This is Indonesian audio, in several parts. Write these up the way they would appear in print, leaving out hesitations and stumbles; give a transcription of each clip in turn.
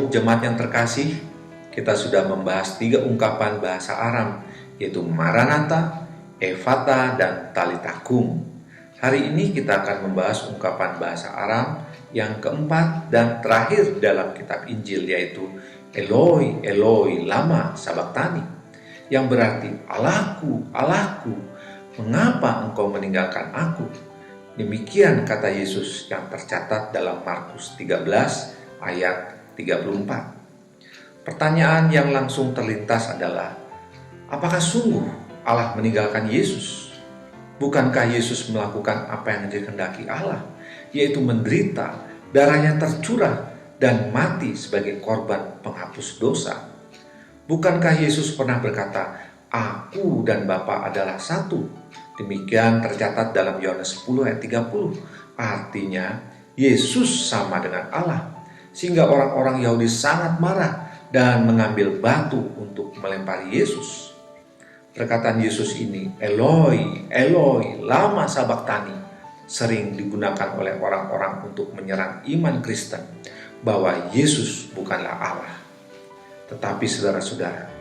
jemaat yang terkasih, kita sudah membahas 3 ungkapan bahasa Aram, yaitu Maranatha, Ephata, dan Talitha Kum. Hari ini kita akan membahas ungkapan bahasa Aram yang keempat dan terakhir dalam kitab Injil, yaitu Eloi, Eloi, lama sabachthani, yang berarti Allahku, Allahku, mengapa engkau meninggalkan aku? Demikian kata Yesus yang tercatat dalam Markus 13 ayat 34. Pertanyaan yang langsung terlintas adalah, apakah sungguh Allah meninggalkan Yesus? Bukankah Yesus melakukan apa yang dikehendaki Allah, yaitu menderita, darahnya tercurah, dan mati sebagai korban penghapus dosa? Bukankah Yesus pernah berkata, Aku dan Bapa adalah satu? Demikian tercatat dalam Yohanes 10 ayat 30. Artinya, Yesus sama dengan Allah, sehingga orang-orang Yahudi sangat marah dan mengambil batu untuk melempari Yesus. Perkataan Yesus ini, Eloi, Eloi, lama sabachthani, sering digunakan oleh orang-orang untuk menyerang iman Kristen bahwa Yesus bukanlah Allah. Tetapi saudara-saudara,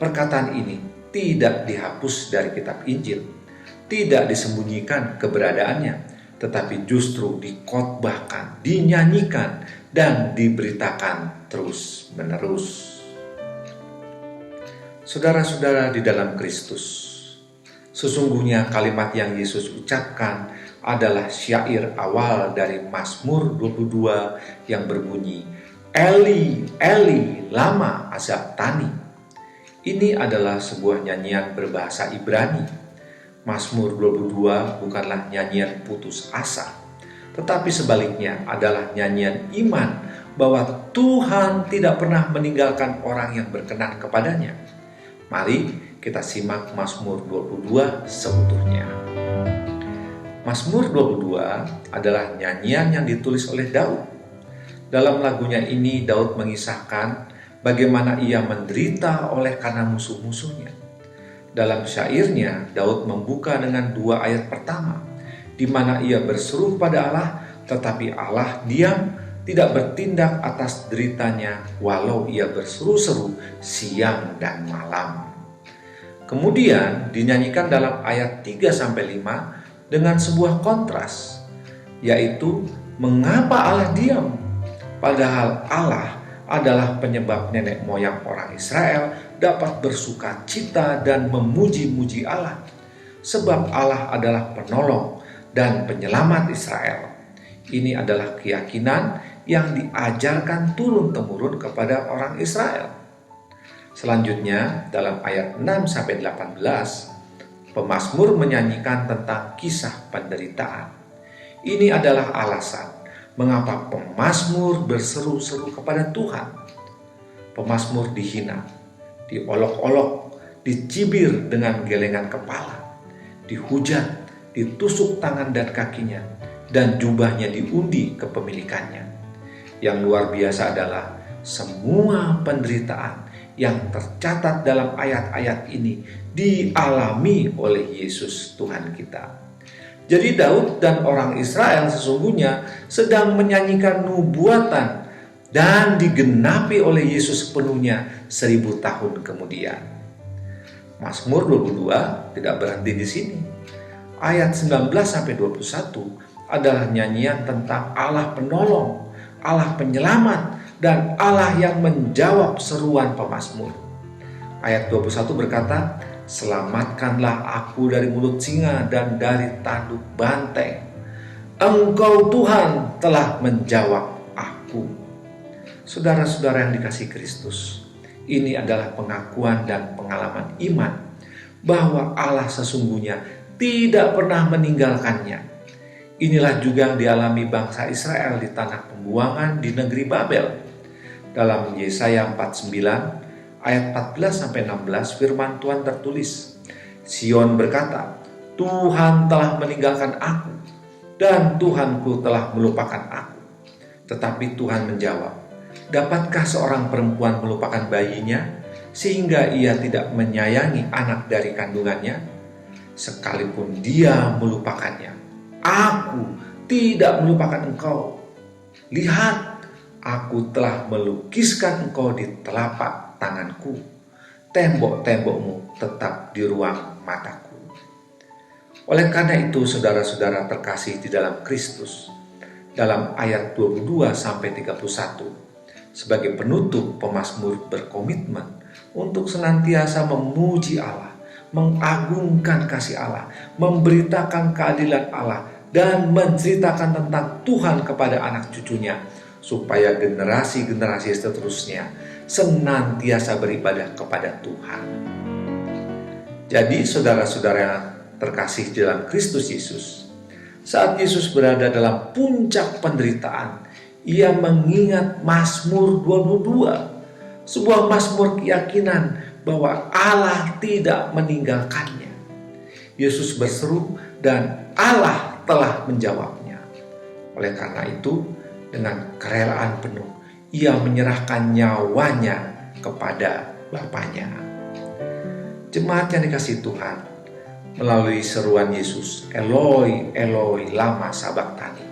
perkataan ini tidak dihapus dari kitab Injil, tidak disembunyikan keberadaannya, tetapi justru dikhotbahkan, dinyanyikan, dan diberitakan terus-menerus. Saudara-saudara di dalam Kristus, sesungguhnya kalimat yang Yesus ucapkan adalah syair awal dari Mazmur 22 yang berbunyi, Eli, Eli, lama sabachthani. Ini adalah sebuah nyanyian berbahasa Ibrani. Mazmur 22 bukanlah nyanyian putus asa, tetapi sebaliknya adalah nyanyian iman bahwa Tuhan tidak pernah meninggalkan orang yang berkenan kepadanya. Mari kita simak Mazmur 22 seutuhnya. Mazmur 22 adalah nyanyian yang ditulis oleh Daud. Dalam lagunya ini Daud mengisahkan bagaimana ia menderita oleh karena musuh-musuhnya. Dalam syairnya, Daud membuka dengan 2 ayat pertama, di mana ia berseru pada Allah, tetapi Allah diam, tidak bertindak atas deritanya, walau ia berseru-seru siang dan malam. Kemudian dinyanyikan dalam ayat 3-5 dengan sebuah kontras, yaitu mengapa Allah diam, padahal Allah adalah penyebab nenek moyang orang Israel dapat bersuka cita dan memuji-muji Allah. Sebab Allah adalah penolong dan penyelamat Israel. Ini adalah keyakinan yang diajarkan turun-temurun kepada orang Israel. Selanjutnya dalam ayat 6-18, pemazmur menyanyikan tentang kisah penderitaan. Ini adalah alasan mengapa pemazmur berseru-seru kepada Tuhan. Pemazmur dihina, diolok-olok, dicibir dengan gelengan kepala, dihujat, ditusuk tangan dan kakinya, dan jubahnya diundi kepemilikannya. Yang luar biasa adalah semua penderitaan yang tercatat dalam ayat-ayat ini dialami oleh Yesus Tuhan kita. Jadi Daud dan orang Israel sesungguhnya sedang menyanyikan nubuatan dan digenapi oleh Yesus sepenuhnya 1000 tahun kemudian. Mazmur 22 tidak berhenti di sini. Ayat 19-21 adalah nyanyian tentang Allah penolong, Allah penyelamat, dan Allah yang menjawab seruan pemazmur. Ayat 21 berkata, Selamatkanlah aku dari mulut singa dan dari tanduk banteng. Engkau Tuhan telah menjawab aku. Saudara-saudara yang dikasihi Kristus, ini adalah pengakuan dan pengalaman iman bahwa Allah sesungguhnya tidak pernah meninggalkannya. Inilah juga yang dialami bangsa Israel di tanah pembuangan di negeri Babel. Dalam Yesaya 49 ayat 14-16 firman Tuhan tertulis, Sion berkata, Tuhan telah meninggalkan aku dan Tuhanku telah melupakan aku. Tetapi Tuhan menjawab, dapatkah seorang perempuan melupakan bayinya sehingga ia tidak menyayangi anak dari kandungannya? Sekalipun dia melupakannya, aku tidak melupakan engkau. Lihat, Aku telah melukiskan engkau di telapak tanganku, tembok-tembokmu tetap di ruang mataku. Oleh karena itu, saudara-saudara terkasih di dalam Kristus, dalam ayat 22-31, sebagai penutup, pemazmur berkomitmen untuk senantiasa memuji Allah, mengagungkan kasih Allah, memberitakan keadilan Allah, dan menceritakan tentang Tuhan kepada anak cucunya, supaya generasi-generasi seterusnya senantiasa beribadah kepada Tuhan. Jadi saudara-saudara terkasih dalam Kristus Yesus, saat Yesus berada dalam puncak penderitaan, ia mengingat Mazmur 22, sebuah mazmur keyakinan bahwa Allah tidak meninggalkannya. Yesus berseru dan Allah telah menjawabnya. Oleh karena itu, dengan kerelaan penuh, ia menyerahkan nyawanya kepada Bapanya. Jemaat yang dikasihi Tuhan, melalui seruan Yesus, Eloi, Eloi, lama sabachthani,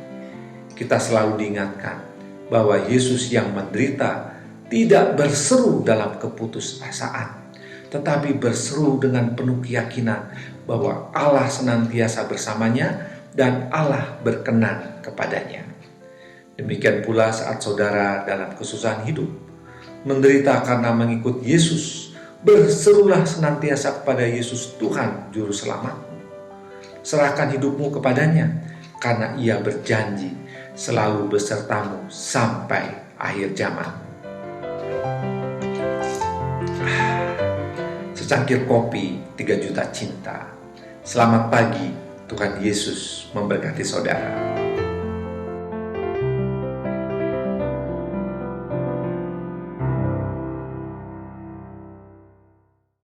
kita selalu diingatkan bahwa Yesus yang menderita tidak berseru dalam keputusasaan, tetapi berseru dengan penuh keyakinan bahwa Allah senantiasa bersamanya dan Allah berkenan kepadanya. Demikian pula saat saudara dalam kesusahan hidup, menderita karena mengikut Yesus, berserulah senantiasa kepada Yesus, Tuhan Juru Selamatmu. Serahkan hidupmu kepadanya, karena Ia berjanji selalu besertamu sampai akhir zaman. Secangkir kopi, 3 juta cinta. Selamat pagi, Tuhan Yesus memberkati saudara.